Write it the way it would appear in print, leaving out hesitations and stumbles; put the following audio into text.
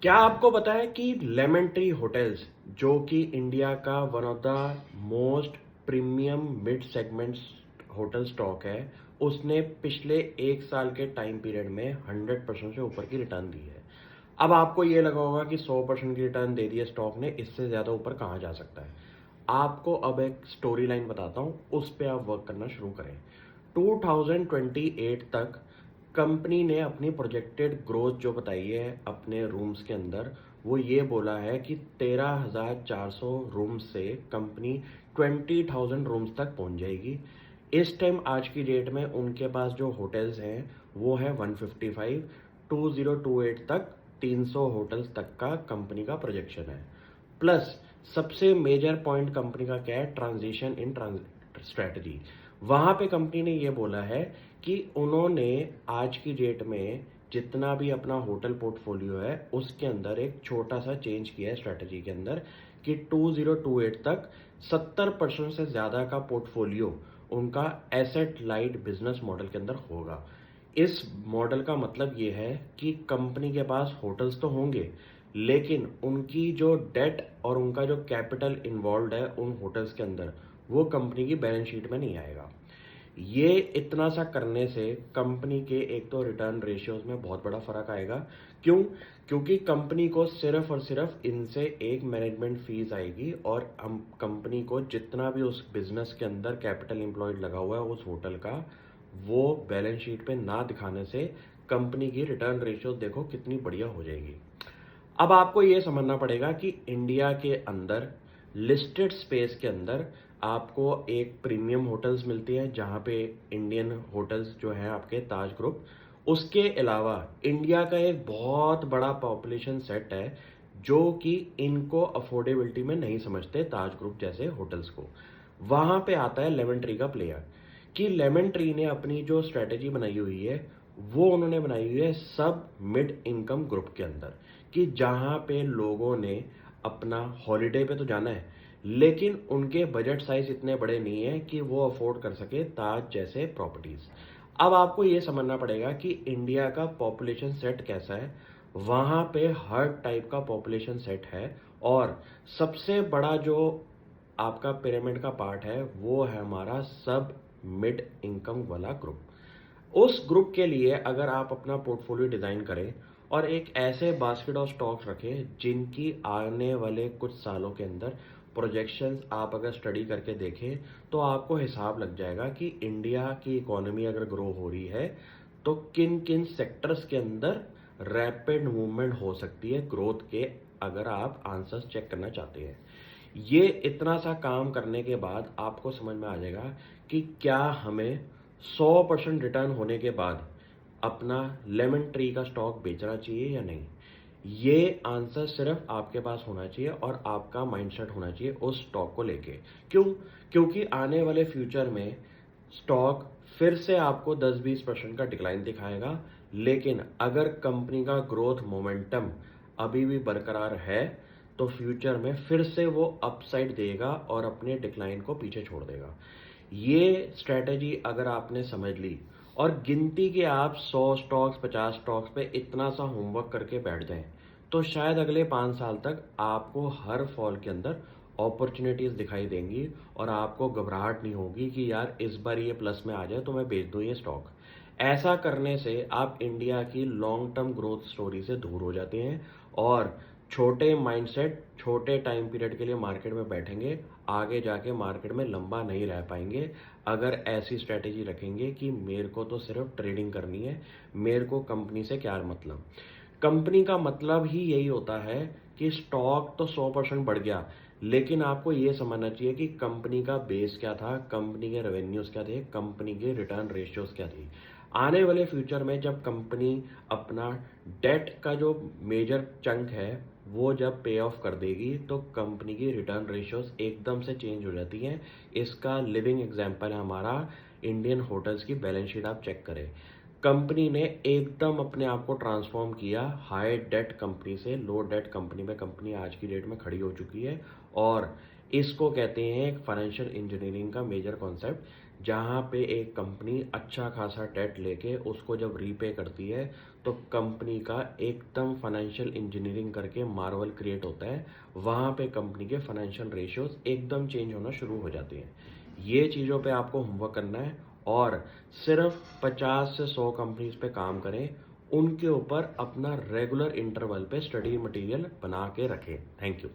क्या आपको पता है कि लेमन ट्री होटल्स जो कि इंडिया का one of the most premium mid segment hotel stock है, उसने पिछले 1 साल के टाइम पीरियड में 100% से ऊपर की रिटर्न दी है। अब आपको ये लगा होगा कि 100% की रिटर्न दे दी है स्टॉक ने, इससे ज़्यादा ऊपर कहाँ जा सकता है। आपको अब एक स्टोरी लाइन बताता हूँ, उस पर आप वर्क करना शुरू करें। 2028 तक कंपनी ने अपनी प्रोजेक्टेड ग्रोथ जो बताई है अपने रूम्स के अंदर, वो ये बोला है कि 13,400 रूम्स से कंपनी 20,000 रूम्स तक पहुंच जाएगी। इस टाइम आज की डेट में उनके पास जो होटल्स हैं वो है 155। 2028 तक 300 होटल्स तक का कंपनी का प्रोजेक्शन है। प्लस सबसे मेजर पॉइंट कंपनी का क्या है, ट्रांजिशन इन स्ट्रेटजी। वहां पे कंपनी ने ये बोला है कि उन्होंने आज की डेट में जितना भी अपना होटल पोर्टफोलियो है उसके अंदर एक छोटा सा चेंज किया है स्ट्रेटजी के अंदर, कि 2028 तक 70% से ज़्यादा का पोर्टफोलियो उनका एसेट लाइट बिजनेस मॉडल के अंदर होगा। इस मॉडल का मतलब ये है कि कंपनी के पास होटल्स तो होंगे, लेकिन उनकी जो डेट और उनका जो कैपिटल इन्वॉल्व है उन होटल्स के अंदर, वो कंपनी की बैलेंस शीट में नहीं आएगा। ये इतना सा करने से कंपनी के एक तो रिटर्न रेशियोज में बहुत बड़ा फर्क आएगा। क्यों? क्योंकि कंपनी को सिर्फ और सिर्फ इनसे एक मैनेजमेंट फीस आएगी, और हम कंपनी को जितना भी उस बिजनेस के अंदर कैपिटल एम्प्लॉयड लगा हुआ है उस होटल का, वो बैलेंस शीट पे ना दिखाने से कंपनी की रिटर्न रेशियो देखो कितनी बढ़िया हो जाएगी। अब आपको ये समझना पड़ेगा कि इंडिया के अंदर लिस्टेड स्पेस के अंदर आपको एक प्रीमियम होटल्स मिलती हैं जहाँ पे इंडियन होटल्स जो हैं आपके ताज ग्रुप, उसके अलावा इंडिया का एक बहुत बड़ा पॉपुलेशन सेट है जो कि इनको अफोर्डेबिलिटी में नहीं समझते ताज ग्रुप जैसे होटल्स को। वहाँ पे आता है लेमन ट्री का प्लेयर, कि लेमन ट्री ने अपनी जो स्ट्रेटेजी बनाई हुई है वो उन्होंने बनाई हुई है सब मिड इनकम ग्रुप के अंदर, कि जहाँ पे लोगों ने अपना हॉलिडे पे तो जाना है, लेकिन उनके बजट साइज इतने बड़े नहीं है कि वो अफोर्ड कर सके ताज जैसे प्रॉपर्टीज। अब आपको ये समझना पड़ेगा कि इंडिया का पॉपुलेशन सेट कैसा है। वहाँ पे हर टाइप का पॉपुलेशन सेट है, और सबसे बड़ा जो आपका पिरामिड का पार्ट है वो है हमारा सब मिड इनकम वाला ग्रुप। उस ग्रुप के लिए अगर आप अपना पोर्टफोलियो डिजाइन करें और एक ऐसे बास्केट ऑफ स्टॉक्स रखें जिनकी आने वाले कुछ सालों के अंदर प्रोजेक्शंस आप अगर स्टडी करके देखें, तो आपको हिसाब लग जाएगा कि इंडिया की इकोनॉमी अगर ग्रो हो रही है तो किन किन सेक्टर्स के अंदर रैपिड मूवमेंट हो सकती है ग्रोथ के, अगर आप आंसर्स चेक करना चाहते हैं। ये इतना सा काम करने के बाद आपको समझ में आ जाएगा कि क्या हमें 100% रिटर्न होने के बाद अपना लेमन ट्री का स्टॉक बेचना चाहिए या नहीं। ये आंसर सिर्फ आपके पास होना चाहिए और आपका माइंडसेट होना चाहिए उस स्टॉक को लेके। क्यों? क्योंकि आने वाले फ्यूचर में स्टॉक फिर से आपको 10-20% का डिक्लाइन दिखाएगा, लेकिन अगर कंपनी का ग्रोथ मोमेंटम अभी भी बरकरार है तो फ्यूचर में फिर से वो अपसाइड देगा और अपने डिक्लाइन को पीछे छोड़ देगा। ये स्ट्रेटेजी अगर आपने समझ ली और गिनती के आप 100 स्टॉक्स 50 स्टॉक्स पे इतना सा होमवर्क करके बैठ जाएं, तो शायद अगले 5 साल तक आपको हर फॉल के अंदर अपॉर्चुनिटीज दिखाई देंगी और आपको घबराहट नहीं होगी कि यार इस बार ये प्लस में आ जाए तो मैं बेच दूं ये स्टॉक। ऐसा करने से आप इंडिया की लॉन्ग टर्म ग्रोथ स्टोरी से दूर हो जाते हैं और छोटे माइंडसेट छोटे टाइम पीरियड के लिए मार्केट में बैठेंगे, आगे जाके मार्केट में लंबा नहीं रह पाएंगे। अगर ऐसी स्ट्रेटेजी रखेंगे कि मेरे को तो सिर्फ ट्रेडिंग करनी है, मेरे को कंपनी से क्या मतलब। कंपनी का मतलब ही यही होता है कि स्टॉक तो 100% बढ़ गया, लेकिन आपको ये समझना चाहिए कि कंपनी का बेस क्या था, कंपनी के रेवेन्यूज क्या थे, कंपनी के रिटर्न रेशियोज क्या थी। आने वाले फ्यूचर में जब कंपनी अपना डेट का जो मेजर चंक है वो जब पे ऑफ कर देगी तो कंपनी की रिटर्न रेशियोज एकदम से चेंज हो जाती हैं। इसका लिविंग एग्जांपल है हमारा इंडियन होटल्स की बैलेंस शीट। आप चेक करें, कंपनी ने एकदम अपने आप को ट्रांसफॉर्म किया हाई डेट कंपनी से लो डेट कंपनी में। कंपनी आज की डेट में खड़ी हो चुकी है और इसको कहते हैं एक फाइनेंशियल इंजीनियरिंग का मेजर कॉन्सेप्ट, जहाँ पे एक कंपनी अच्छा खासा डेट लेके उसको जब रीपे करती है तो कंपनी का एकदम फाइनेंशियल इंजीनियरिंग करके मार्वल क्रिएट होता है। वहाँ पे कंपनी के फाइनेंशियल रेशियोज एकदम चेंज होना शुरू हो जाती हैं। ये चीज़ों पे आपको होमवर्क करना है और सिर्फ 50 से 100 कंपनीज पे काम करें। उनके ऊपर अपना रेगुलर इंटरवल पे स्टडी मटेरियल बना के रखें। Thank you.